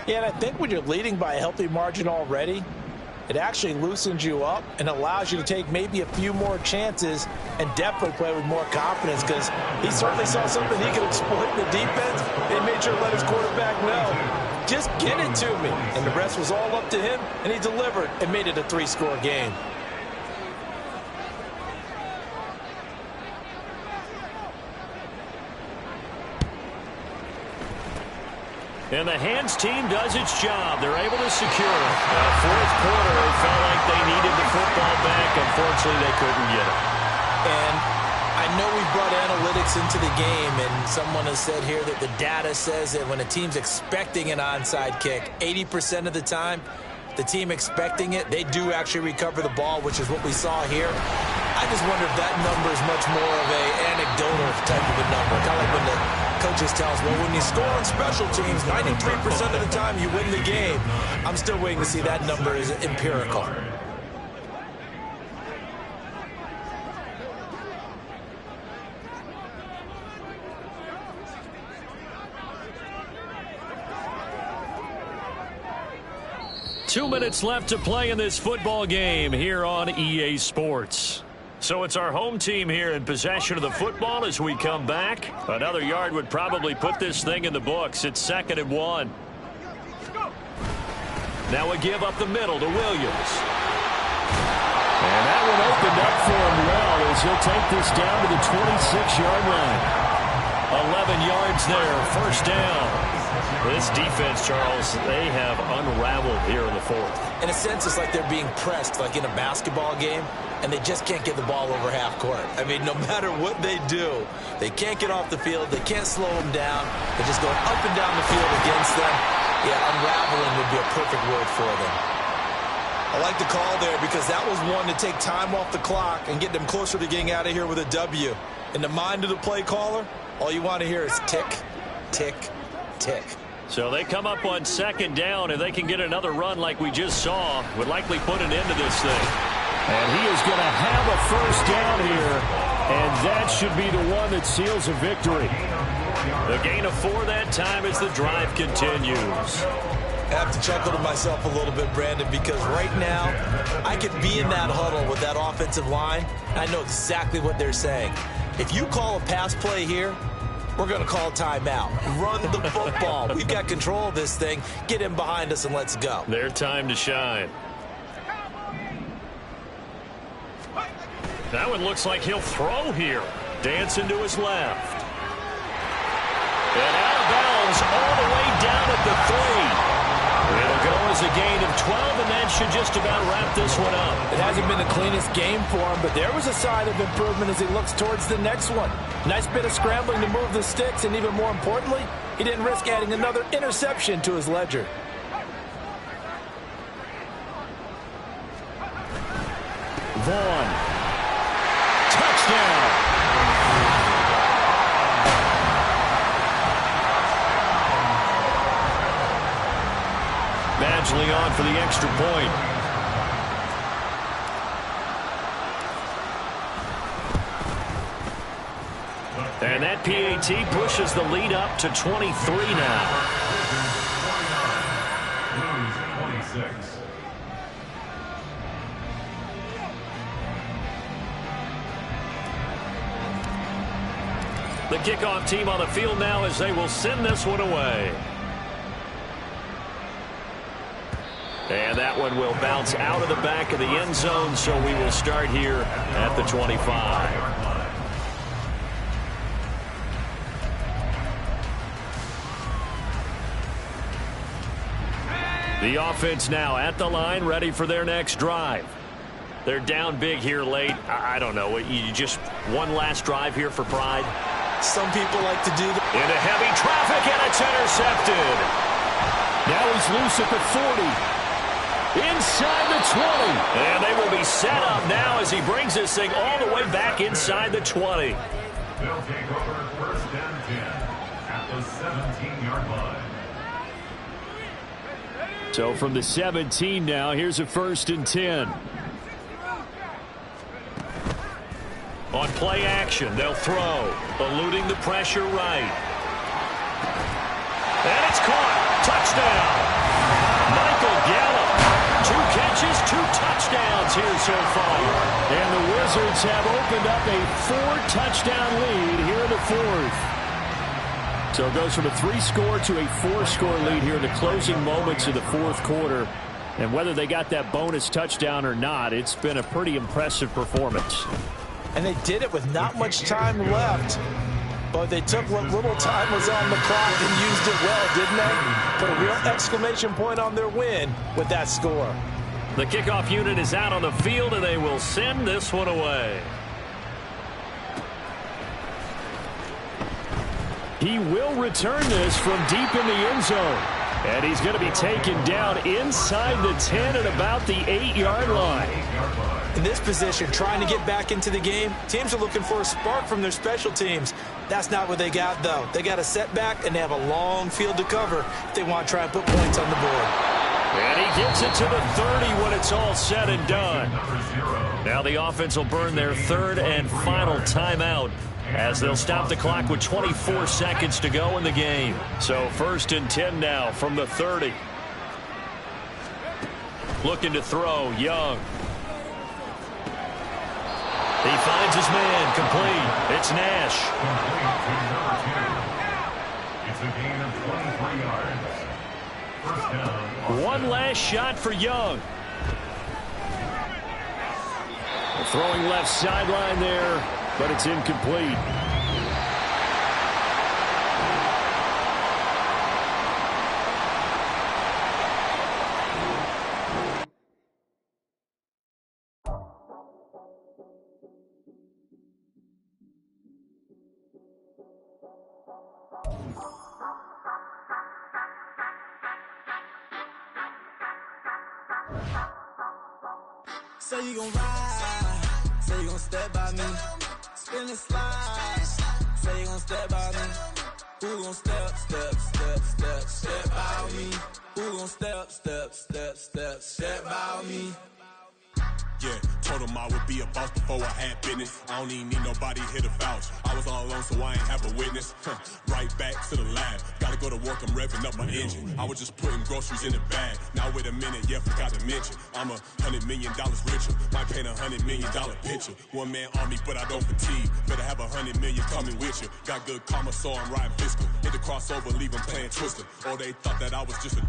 Yeah, and I think when you're leading by a healthy margin already, it actually loosens you up and allows you to take maybe a few more chances and definitely play with more confidence because he certainly saw something he could exploit in the defense, and he made sure to let his quarterback know. just get it to me. And the rest was all up to him, and he delivered and made it a 3-score game. And the hands team does its job. They're able to secure it. Fourth quarter, it felt like they needed the football back. Unfortunately, they couldn't get it. And I know we brought analytics into the game, and someone has said here that the data says that when a team's expecting an onside kick, 80% of the time, the team expecting it, they do actually recover the ball, which is what we saw here. I just wonder if that number is much more of an anecdotal type of a number. Kind of like when the coaches tell us, well, when you score on special teams, 93% of the time you win the game. I'm still waiting to see that number is empirical. Two minutes left to play in this football game here on EA Sports. So it's our home team here in possession of the football as we come back. Another yard would probably put this thing in the books. It's 2nd and 1. Now we give up the middle to Williams. And that one opened up for him well as he'll take this down to the 26-yard line. 11 yards there, first down. This defense, Charles, they have unraveled here in the fourth. In a sense, it's like they're being pressed, like in a basketball game, and they just can't get the ball over half court. I mean, no matter what they do, they can't get off the field. They can't slow them down. They're just going up and down the field against them. Yeah, unraveling would be a perfect word for them. I like the call there because that was one to take time off the clock and get them closer to getting out of here with a W. In the mind of the play caller, all you want to hear is tick, tick, tick. So they come up on 2nd down. If they can get another run like we just saw, would likely put an end to this thing. And he is going to have a first down here, and that should be the one that seals a victory. The gain of 4 that time as the drive continues. I have to chuckle to myself a little bit, Brandon, because right now I could be in that huddle with that offensive line. I know exactly what they're saying. If you call a pass play here, we're going to call timeout. Run the football. We've got control of this thing. Get in behind us and let's go. Their time to shine. That one looks like he'll throw here. Dancing to his left. And out of bounds all the way down at the 3. It'll go as a gain of 12, and that should just about wrap this one up. It hasn't been the cleanest game for him, but there was a sign of improvement as he looks towards the next one. Nice bit of scrambling to move the sticks, and even more importantly, he didn't risk adding another interception to his ledger. Vaughn. Touchdown. Badgley on for the extra point. And that PAT pushes the lead up to 23 now. Lose 26. The kickoff team on the field now as they will send this one away. And that one will bounce out of the back of the end zone, so we will start here at the 25. The offense now at the line, ready for their next drive. They're down big here late. I don't know. You just one last drive here for pride? Some people like to do that. Into heavy traffic, and it's intercepted. Now he's loose at the 40. Inside the 20. And they will be set up now as he brings this thing all the way back inside the 20. They'll take over 1st and 10 at the 17-yard line. So from the 17 now, here's a 1st and 10. On play action, they'll throw, eluding the pressure right. And it's caught. Touchdown. Michael Gallup. 2 catches, 2 touchdowns here so far. And the Wizards have opened up a 4-touchdown lead here in the 4th. So it goes from a 3-score to a 4-score lead here in the closing moments of the fourth quarter. And whether they got that bonus touchdown or not, it's been a pretty impressive performance. And they did it with not much time left. But they took what little time was on the clock and used it well, didn't they? Put a real exclamation point on their win with that score. The kickoff unit is out on the field, and they will send this one away. He will return this from deep in the end zone. And he's going to be taken down inside the 10 at about the 8-yard line. In this position, trying to get back into the game, teams are looking for a spark from their special teams. That's not what they got, though. They got a setback, and they have a long field to cover if they want to try and put points on the board. And he gets it to the 30 when it's all said and done. Now the offense will burn their third and final timeout as they'll stop the clock with 24 seconds to go in the game. So 1st and 10 now from the 30. Looking to throw, Young. He finds his man, complete. It's Nash. It's a gain of 23 yards. First down. One last shot for Young. Throwing left sideline there, but it's incomplete. Say you gon' ride, say you gon' step by me, spin and slide, say you gon' step by me, who gon' step by me, who gon' step by me. Yeah, told him I would be a boss before I had business. I don't even need nobody here to vouch. I was all alone, so I ain't have a witness. Right back to the lab. Gotta go to work, I'm revving up my engine. I was just putting groceries in the bag. Now wait a minute, yeah, forgot to mention. I'm $100 million richer. Might paint $100 million picture. One man army, but I don't fatigue. Better have 100 million coming with you. Got good karma, so I'm riding fiscal. Hit the crossover, leave them playing Twister. Or they thought that I was just a...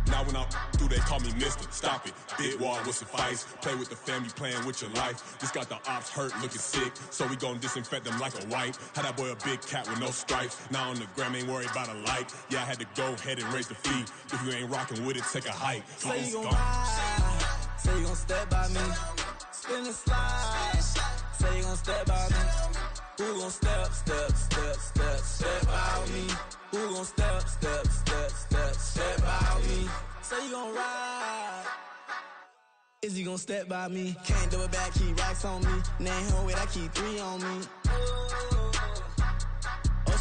Now when I'm through, they call me Mister. Stop it. Big wall with suffice. Play with the family, playing with your life. Just got the ops hurt, looking sick. So we gon' disinfect them like a wipe. Had that boy a big cat with no stripes. Now on the gram, ain't worried about a light. Yeah, I had to go ahead and raise the fee. If you ain't rocking with it, take a hike. Say you gon' ride, say you gon' step by me, spin and slide, say you gon' step by me, who gon' step by me, who gon' step by me, say you gon' ride, is he gon' step by me, can't do it back, keep racks on me, name home with I keep 3 on me.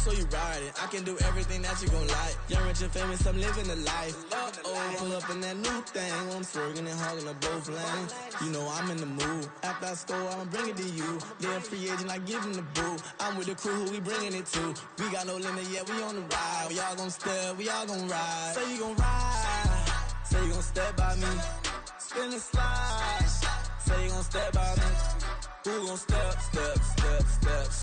So you ride it, I can do everything that you gon' like. Young, rich, and famous, I'm living the life. Uh-oh, pull up in that new thing. I'm swerving and hogging up both lanes. You know I'm in the mood. After I score, I'ma bring it to you. They're a free agent, I give him the boo. I'm with the crew, who we bringing it to. We got no limit, yeah, we on the ride. We all gon' step, we all gon' ride. Say you gon' ride, say you gon' step by me. Spin and slide, say you gon' step by me. Who gon' step